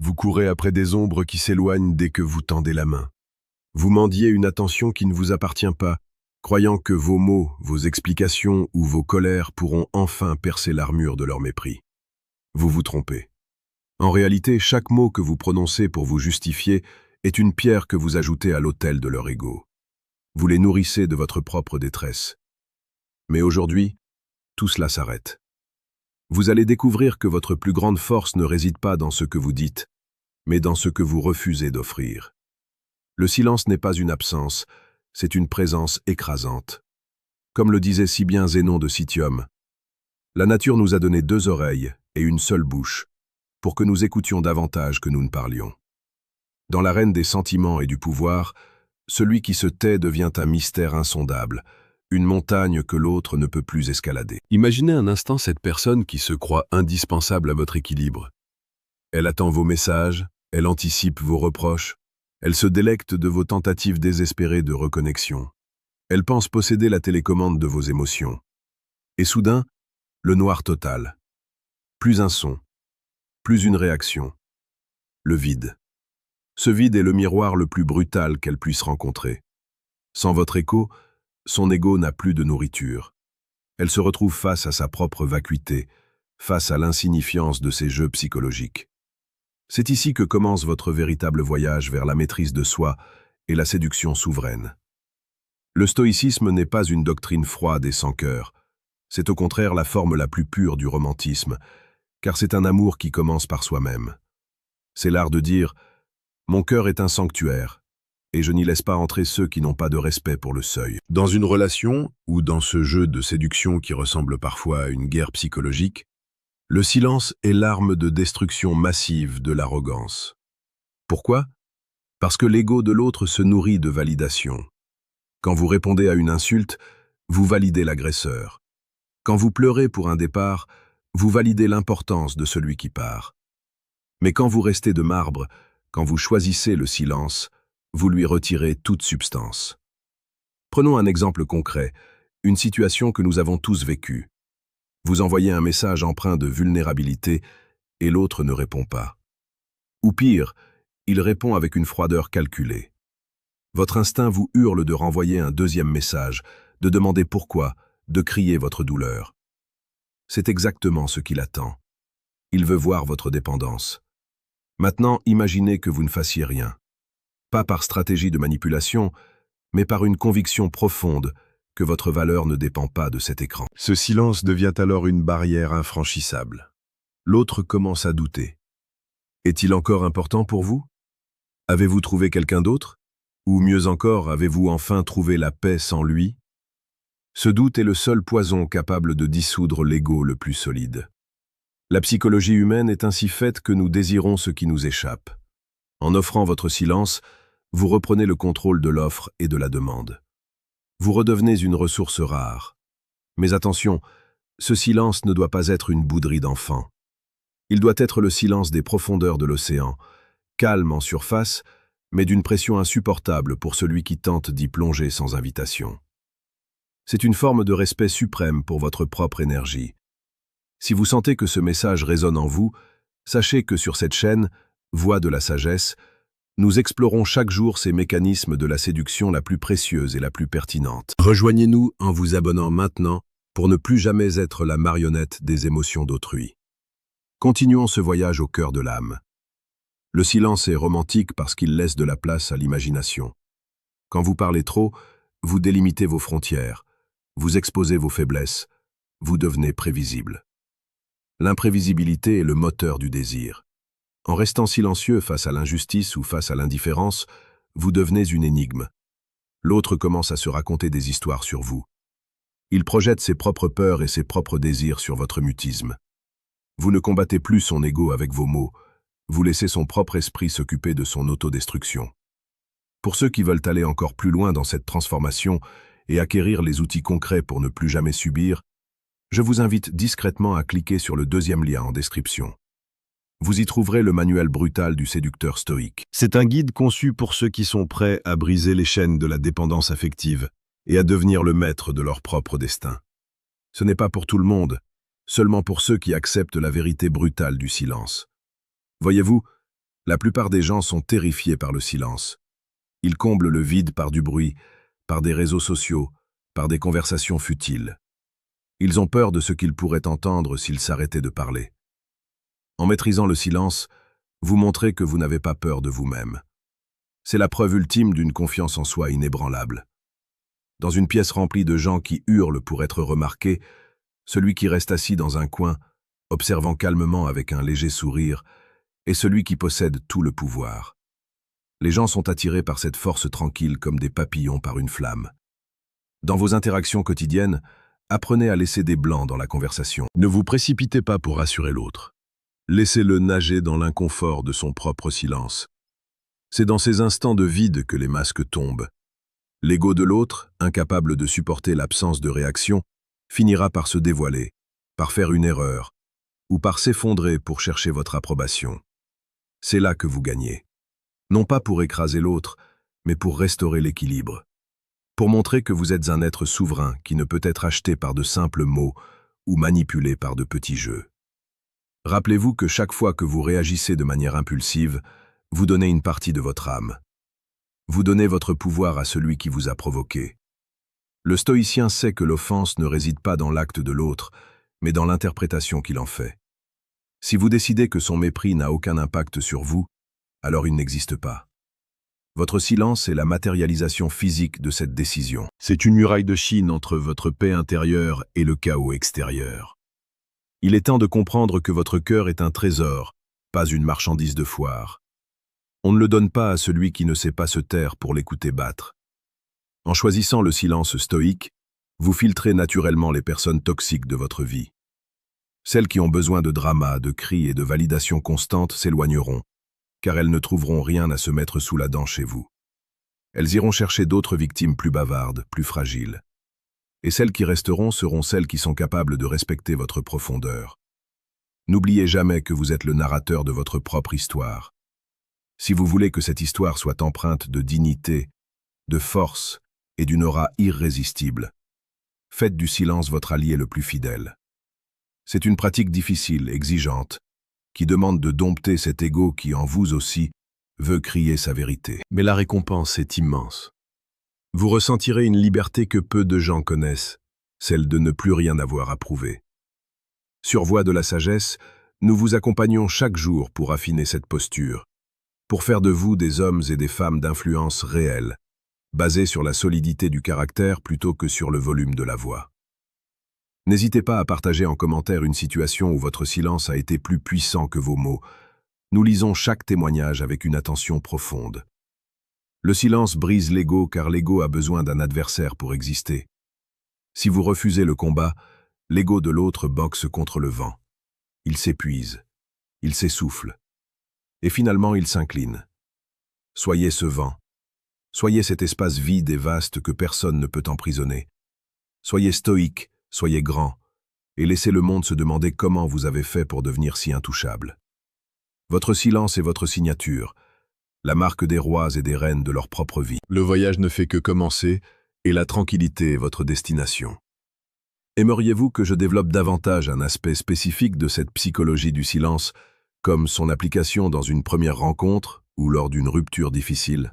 Vous courez après des ombres qui s'éloignent dès que vous tendez la main. Vous mendiez une attention qui ne vous appartient pas, croyant que vos mots, vos explications ou vos colères pourront enfin percer l'armure de leur mépris. Vous vous trompez. En réalité, chaque mot que vous prononcez pour vous justifier est une pierre que vous ajoutez à l'autel de leur ego. Vous les nourrissez de votre propre détresse. Mais aujourd'hui, tout cela s'arrête. Vous allez découvrir que votre plus grande force ne réside pas dans ce que vous dites, mais dans ce que vous refusez d'offrir. Le silence n'est pas une absence, c'est une présence écrasante. Comme le disait si bien Zénon de Citium, la nature nous a donné 2 oreilles et une seule bouche, pour que nous écoutions davantage que nous ne parlions. Dans l'arène des sentiments et du pouvoir, celui qui se tait devient un mystère insondable, une montagne que l'autre ne peut plus escalader. Imaginez un instant cette personne qui se croit indispensable à votre équilibre. Elle attend vos messages, elle anticipe vos reproches, elle se délecte de vos tentatives désespérées de reconnexion. Elle pense posséder la télécommande de vos émotions. Et soudain, le noir total. Plus un son, plus une réaction. Le vide. Ce vide est le miroir le plus brutal qu'elle puisse rencontrer. Sans votre écho, son ego n'a plus de nourriture. Elle se retrouve face à sa propre vacuité, face à l'insignifiance de ses jeux psychologiques. C'est ici que commence votre véritable voyage vers la maîtrise de soi et la séduction souveraine. Le stoïcisme n'est pas une doctrine froide et sans cœur. C'est au contraire la forme la plus pure du romantisme, car c'est un amour qui commence par soi-même. C'est l'art de dire « Mon cœur est un sanctuaire ». Et je n'y laisse pas entrer ceux qui n'ont pas de respect pour le seuil. Dans une relation, ou dans ce jeu de séduction qui ressemble parfois à une guerre psychologique, le silence est l'arme de destruction massive de l'arrogance. Pourquoi? Parce que l'ego de l'autre se nourrit de validation. Quand vous répondez à une insulte, vous validez l'agresseur. Quand vous pleurez pour un départ, vous validez l'importance de celui qui part. Mais quand vous restez de marbre, quand vous choisissez le silence, vous lui retirez toute substance. Prenons un exemple concret, une situation que nous avons tous vécue. Vous envoyez un message empreint de vulnérabilité et l'autre ne répond pas. Ou pire, il répond avec une froideur calculée. Votre instinct vous hurle de renvoyer un 2e message, de demander pourquoi, de crier votre douleur. C'est exactement ce qu'il attend. Il veut voir votre dépendance. Maintenant, imaginez que vous ne fassiez rien. Pas par stratégie de manipulation, mais par une conviction profonde que votre valeur ne dépend pas de cet écran. Ce silence devient alors une barrière infranchissable. L'autre commence à douter. Est-il encore important pour vous? Avez-vous trouvé quelqu'un d'autre? Ou mieux encore, avez-vous enfin trouvé la paix sans lui? Ce doute est le seul poison capable de dissoudre l'ego le plus solide. La psychologie humaine est ainsi faite que nous désirons ce qui nous échappe. En offrant votre silence, vous reprenez le contrôle de l'offre et de la demande. Vous redevenez une ressource rare. Mais attention, ce silence ne doit pas être une bouderie d'enfant. Il doit être le silence des profondeurs de l'océan, calme en surface, mais d'une pression insupportable pour celui qui tente d'y plonger sans invitation. C'est une forme de respect suprême pour votre propre énergie. Si vous sentez que ce message résonne en vous, sachez que sur cette chaîne, Voix de la sagesse, nous explorons chaque jour ces mécanismes de la séduction la plus précieuse et la plus pertinente. Rejoignez-nous en vous abonnant maintenant pour ne plus jamais être la marionnette des émotions d'autrui. Continuons ce voyage au cœur de l'âme. Le silence est romantique parce qu'il laisse de la place à l'imagination. Quand vous parlez trop, vous délimitez vos frontières, vous exposez vos faiblesses, vous devenez prévisible. L'imprévisibilité est le moteur du désir. En restant silencieux face à l'injustice ou face à l'indifférence, vous devenez une énigme. L'autre commence à se raconter des histoires sur vous. Il projette ses propres peurs et ses propres désirs sur votre mutisme. Vous ne combattez plus son ego avec vos mots, vous laissez son propre esprit s'occuper de son autodestruction. Pour ceux qui veulent aller encore plus loin dans cette transformation et acquérir les outils concrets pour ne plus jamais subir, je vous invite discrètement à cliquer sur le 2e lien en description. Vous y trouverez le manuel brutal du séducteur stoïque. C'est un guide conçu pour ceux qui sont prêts à briser les chaînes de la dépendance affective et à devenir le maître de leur propre destin. Ce n'est pas pour tout le monde, seulement pour ceux qui acceptent la vérité brutale du silence. Voyez-vous, La plupart des gens sont terrifiés par le silence. Ils comblent le vide par du bruit, par des réseaux sociaux, par des conversations futiles. Ils ont peur de ce qu'ils pourraient entendre s'ils s'arrêtaient de parler. En maîtrisant le silence, vous montrez que vous n'avez pas peur de vous-même. C'est la preuve ultime d'une confiance en soi inébranlable. Dans une pièce remplie de gens qui hurlent pour être remarqués, celui qui reste assis dans un coin, observant calmement avec un léger sourire, est celui qui possède tout le pouvoir. Les gens sont attirés par cette force tranquille comme des papillons par une flamme. Dans vos interactions quotidiennes, apprenez à laisser des blancs dans la conversation. Ne vous précipitez pas pour rassurer l'autre. Laissez-le nager dans l'inconfort de son propre silence. C'est dans ces instants de vide que les masques tombent. L'ego de l'autre, incapable de supporter l'absence de réaction, finira par se dévoiler, par faire une erreur, ou par s'effondrer pour chercher votre approbation. C'est là que vous gagnez. Non pas pour écraser l'autre, mais pour restaurer l'équilibre. Pour montrer que vous êtes un être souverain qui ne peut être acheté par de simples mots ou manipulé par de petits jeux. Rappelez-vous que chaque fois que vous réagissez de manière impulsive, vous donnez une partie de votre âme. Vous donnez votre pouvoir à celui qui vous a provoqué. Le stoïcien sait que l'offense ne réside pas dans l'acte de l'autre, mais dans l'interprétation qu'il en fait. Si vous décidez que son mépris n'a aucun impact sur vous, alors il n'existe pas. Votre silence est la matérialisation physique de cette décision. C'est une muraille de Chine entre votre paix intérieure et le chaos extérieur. Il est temps de comprendre que votre cœur est un trésor, pas une marchandise de foire. On ne le donne pas à celui qui ne sait pas se taire pour l'écouter battre. En choisissant le silence stoïque, vous filtrez naturellement les personnes toxiques de votre vie. Celles qui ont besoin de drama, de cris et de validation constante s'éloigneront, car elles ne trouveront rien à se mettre sous la dent chez vous. Elles iront chercher d'autres victimes plus bavardes, plus fragiles. Et celles qui resteront seront celles qui sont capables de respecter votre profondeur. N'oubliez jamais que vous êtes le narrateur de votre propre histoire. Si vous voulez que cette histoire soit empreinte de dignité, de force et d'une aura irrésistible, faites du silence votre allié le plus fidèle. C'est une pratique difficile, exigeante, qui demande de dompter cet ego qui, en vous aussi, veut crier sa vérité. Mais la récompense est immense. Vous ressentirez une liberté que peu de gens connaissent, celle de ne plus rien avoir à prouver. Sur Voie de la sagesse, nous vous accompagnons chaque jour pour affiner cette posture, pour faire de vous des hommes et des femmes d'influence réelle, basés sur la solidité du caractère plutôt que sur le volume de la voix. N'hésitez pas à partager en commentaire une situation où votre silence a été plus puissant que vos mots. Nous lisons chaque témoignage avec une attention profonde. Le silence brise l'ego car l'ego a besoin d'un adversaire pour exister. Si vous refusez le combat, l'ego de l'autre boxe contre le vent. Il s'épuise, il s'essouffle, et finalement il s'incline. Soyez ce vent. Soyez cet espace vide et vaste que personne ne peut emprisonner. Soyez stoïque, soyez grand, et laissez le monde se demander comment vous avez fait pour devenir si intouchable. Votre silence est votre signature, la marque des rois et des reines de leur propre vie. Le voyage ne fait que commencer, et la tranquillité est votre destination. Aimeriez-vous que je développe davantage un aspect spécifique de cette psychologie du silence, comme son application dans une première rencontre ou lors d'une rupture difficile ?